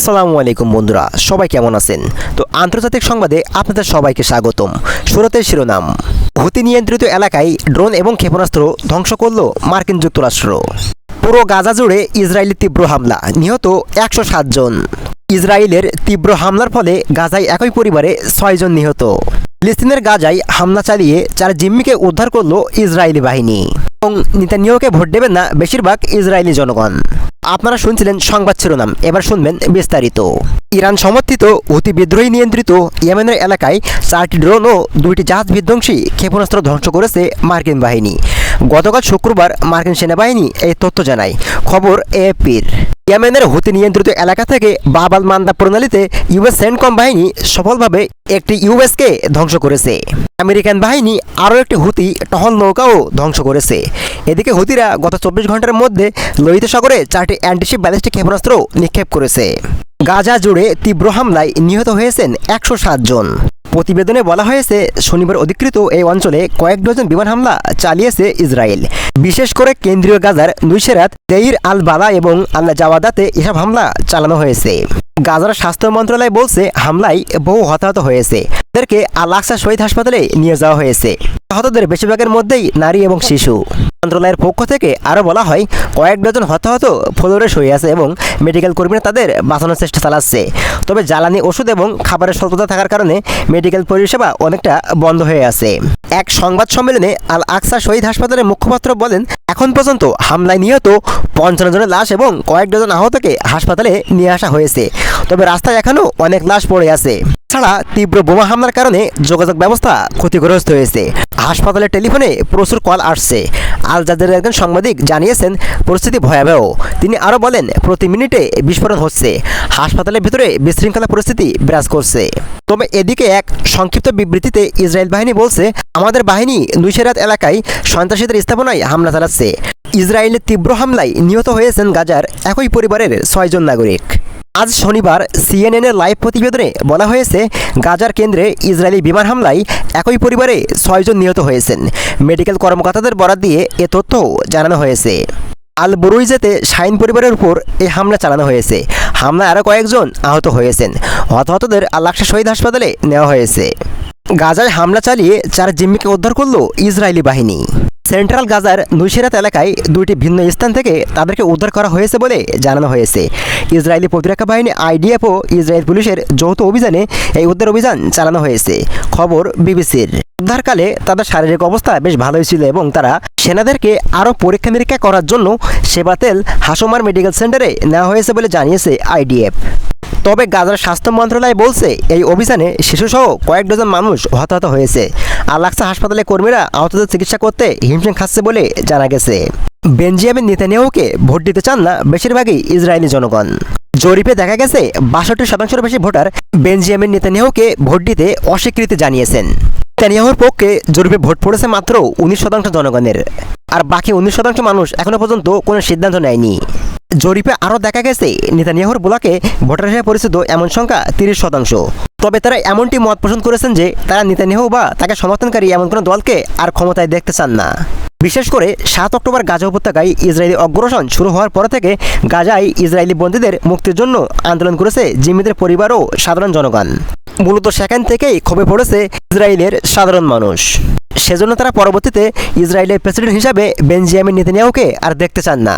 আসসালামু আলাইকুম বন্ধুরা, সবাই কেমন আছেন? তো আন্তর্জাতিক সংবাদে আপনাদের সবাইকে স্বাগতম। শুরুতেই শিরোনাম। হুতি নিয়ন্ত্রিত এলাকায় ড্রোন এবং ক্ষেপণাস্ত্র ধ্বংস করল মার্কিন যুক্তরাষ্ট্র। পুরো গাজা জুড়ে ইসরায়েলি তীব্র হামলা, নিহত ১০৭ জন। ইসরায়েলের তীব্র হামলার ফলে গাজায় একই পরিবারে ৬ জন নিহত। ফিলিস্তিনের গাজায় হামলা চালিয়ে ৪ জিম্মিকে উদ্ধার করল ইসরায়েলি বাহিনী। এবং নেতানিয়াহুকে ভোট দেবেন না বেশিরভাগ ইসরায়েলি জনগণ। আপনারা শুনছিলেন সংবাদ শিরোনাম, এবার শুনবেন বিস্তারিত। ইরান সমর্থিত হুতি বিদ্রোহী নিয়ন্ত্রিত ইয়েমেনের এলাকায় ৪টি ড্রোন ও ২টি জাহাজ বিধ্বংসী ক্ষেপণাস্ত্র ধ্বংস করেছে মার্কিন বাহিনী। গতকাল শুক্রবার মার্কিন সেনাবাহিনী এই তথ্য জানায়, খবর এএফপির। ইয়েমেনের হুতি নিয়ন্ত্রিত এলাকা থেকে বাব আল মান্দা প্রণালীতে ইউএস সেন্টকম বাহিনী সফলভাবে একটি ইউএসকে ধ্বংস করেছে। আমেরিকান বাহিনী আরও একটি হুতি টহল নৌকাও ধ্বংস করেছে। এদিকে হুতিরা গত ২৪ ঘন্টার মধ্যে লোহিত সাগরে ৪টি অ্যান্টিশিপ ব্যালিস্টিক ক্ষেপণাস্ত্র নিক্ষেপ করেছে। গাজা জুড়ে তীব্র হামলায় নিহত হয়েছেন ১০৭ জন। প্রতিবেদনে বলা হয়েছে, শনিবার অধিকৃত এই অঞ্চলে কয়েক ডজন বিমান হামলা চালিয়েছে ইসরায়েল। বিশেষ করে কেন্দ্রীয় গাজার নুসেরাত, দেইর আল বালা এবং আল জাওয়াদাতে এসব হামলা চালানো হয়েছে। গাজার স্বাস্থ্য মন্ত্রণালয় বলছে, হামলায় বহু হতাহত হয়েছে। তাদেরকে আল আকসা শহীদ হাসপাতালে নিয়ে যাওয়া হয়েছে। হতাহতদের বেশিরভাগের মধ্যেই নারী এবং শিশু। মন্ত্রণালয়ের পক্ষ থেকে আরও বলা হয়, কয়েক ডজন হতাহত ফ্লোরে শুয়ে আছে এবং মেডিকেল কর্মীরা তাদের বাঁচানোর চেষ্টা চালাচ্ছে। তবে জ্বালানি, ওষুধ এবং খাবারের স্বল্পতা থাকার কারণে মেডিকেল পরিষেবা অনেকটা বন্ধ হয়ে আছে। এক সংবাদ সম্মেলনে আল আকসা শহীদ হাসপাতালের মুখপাত্র বলেন, এখন পর্যন্ত হামলায় নিহত ৫৫ জনের লাশ এবং কয়েক ডজন আহতকে হাসপাতালে নিয়ে আসা হয়েছে। তবে রাস্তায় এখনও অনেক লাশ পড়ে আছে। ছাড়া তীব্র বোমা হামলার কারণে যোগাযোগ ব্যবস্থা ক্ষতিগ্রস্ত হয়েছে। হাসপাতালের টেলিফোনে প্রচুর কল আসছে। আল জাজিরার একজন সাংবাদিক জানিয়েছেন, পরিস্থিতি ভয়াবহ। তিনি আরও বলেন, প্রতি মিনিটে বিস্ফোরণ হচ্ছে। হাসপাতালের ভিতরে বিশৃঙ্খলা পরিস্থিতি বিরাজ করছে। তবে এদিকে এক সংক্ষিপ্ত বিবৃতিতে ইসরায়েল বাহিনী বলছে, আমাদের বাহিনী নুসেরাত এলাকায় সন্ত্রাসীদের স্থাপনায় হামলা চালাচ্ছে। ইসরায়েলের তীব্র হামলায় নিহত হয়েছেন গাজার একই পরিবারের ৬ জন নাগরিক। আজ শনিবার সিএনএনের লাইভ প্রতিবেদনে বলা হয়েছে, গাজার কেন্দ্রে ইসরায়েলি বিমান হামলায় একই পরিবারে ৬ জন নিহত হয়েছেন। মেডিকেল কর্মকর্তাদের বরাত দিয়ে এ তথ্য জানানো হয়েছে। আল বুরুইজেতে শাইন পরিবারের উপর এই হামলা চালানো হয়েছে। হামলায় আরও কয়েকজন আহত হয়েছেন। হতাহতদের আল আকসা শহীদ হাসপাতালে নেওয়া হয়েছে। গাজায় হামলা চালিয়ে ৪ জিম্মিকে উদ্ধার করল ইসরায়েলি বাহিনী। সেন্ট্রাল গাজার নুসেরাত এলাকায় ২টি ভিন্ন স্থান থেকে তাদেরকে উদ্ধার করা হয়েছে বলে জানানো হয়েছে। ইসরায়েলি প্রতিরক্ষা বাহিনী আইডিএফ ও ইসরায়েল পুলিশের যৌথ অভিযানে এই উদ্ধার অভিযান চালানো হয়েছে, খবর বিবিসির। উদ্ধারকালে তাদের শারীরিক অবস্থা বেশ ভালোই ছিল এবং তারা সেনাদেরকে আরও পরীক্ষা নিরীক্ষা করার জন্য সেবাতেল হাসোমার মেডিকেল সেন্টারে নেওয়া হয়েছে বলে জানিয়েছে আইডিএফ। তবে গাজার স্বাস্থ্য মন্ত্রণালয় বলছে, এই অভিযানে শিশুসহ কয়েক ডজন মানুষ হতাহত হয়েছে। আল আকসা হাসপাতালে কর্মীরা আহতদের চিকিৎসা করতে হিমশিম খাচ্ছে বলে জানা গেছে। বেঞ্জামিন নেতানিয়াহুকে ভোট দিতে চান না বেশিরভাগই ইসরায়েলি জনগণ। জরিপে দেখা গেছে ৬২% বেশি ভোটার বেঞ্জামিন নেতানিয়াহুকে ভোট দিতে অস্বীকৃতি জানিয়েছেন। নেতানিয়াহুর পক্ষে জরিপে ভোট পড়েছে মাত্র ১৯% জনগণের। আর বাকি ১৯% মানুষ এখনও পর্যন্ত কোনো সিদ্ধান্ত নেয়নি। জরিপে আরও দেখা গেছে, নেতানিয়াহুর ব্লকে ভোটার হিসেবে পরিচিত এমন সংখ্যা ৩০%। তবে তারা এমনটি মত পোষণ করেছেন যে তারা নেতানিয়াহু বা তাকে সমর্থনকারী এমন কোনো দলকে আর ক্ষমতায় দেখতে চান না। বিশেষ করে ৭ অক্টোবর গাজা উপত্যকায় ইসরায়েলি অগ্রসন শুরু হওয়ার পর থেকে গাজায় ইসরায়েলি বন্দীদের মুক্তির জন্য আন্দোলন করেছে জিম্মিদের পরিবার ও সাধারণ জনগণ। মূলত সেখান থেকেই ক্ষোভে পড়েছে ইসরায়েলের সাধারণ মানুষ। সেজন্য তারা পরবর্তীতে ইসরায়েলের প্রেসিডেন্ট হিসাবে বেঞ্জামিন নেতানিয়াহুকে আর দেখতে চান না।